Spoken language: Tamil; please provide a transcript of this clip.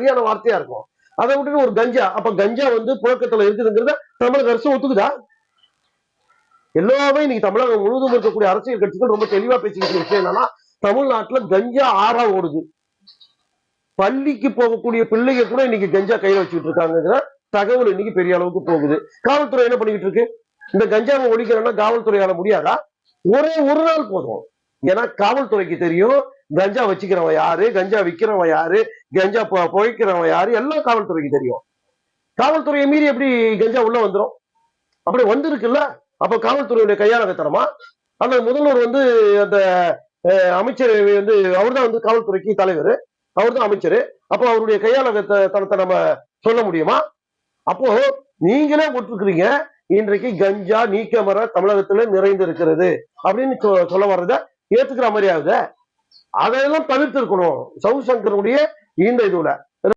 சரியான வார்த்தையா இருக்கும். அதை விட்டுட்டு ஒரு கஞ்சா, அப்ப கஞ்சா வந்து புழக்கத்துல இருக்குதுங்கிறத தமிழக அரசு ஒத்துக்குதா? எல்லாமே இன்னைக்கு தமிழகம் முழுவதும் இருக்கக்கூடிய அரசியல் கட்சிகள் ரொம்ப தெளிவா பேசிக்கிட்டு விஷயம் என்னன்னா, தமிழ்நாட்டுல கஞ்சா ஆறா ஓடுது. பள்ளிக்கு போகக்கூடிய பிள்ளைங்க கூட இன்னைக்கு கஞ்சா கையில வச்சுக்கிட்டு இருக்காங்கிற தகவல் இன்னைக்கு பெரிய அளவுக்கு போகுது. காவல்துறை என்ன பண்ணிக்கிட்டு இருக்கு? இந்த கஞ்சாவை ஒழிக்கிறோம்னா காவல்துறையால முடியாதா? ஒரே ஒரு நாள் போதும். ஏன்னா காவல்துறைக்கு தெரியும் கஞ்சா வச்சுக்கிறவன் யாரு, கஞ்சா விற்கிறவன் யாரு, கஞ்சா புழைக்கிறவன் யாரு, எல்லாம் காவல்துறைக்கு தெரியும். காவல்துறையை மீறி எப்படி கஞ்சா உள்ள வந்துடும்? அப்படி வந்திருக்குல்ல. அப்ப காவல்துறையுடைய கையாளத்தனமா? அந்த முதல்வர் வந்து அந்த அமைச்சர் வந்து அவர் தான் வந்து காவல்துறைக்கு தலைவர், அவர் தான் அமைச்சர். அப்போ அவருடைய கையாளத்தனத்தை நம்ம சொல்ல முடியுமா? அப்போ நீங்களே போட்டிருக்கிறீங்க இன்றைக்கு கஞ்சா நீக்கமர தமிழகத்துல நிறைந்து இருக்கிறது அப்படின்னு சொல்ல வர்றத ஏத்துக்கிற மாதிரி ஆகுது. அதையெல்லாம் தவிர்த்து இருக்கணும் சவுசங்கருடைய இந்த இதுல.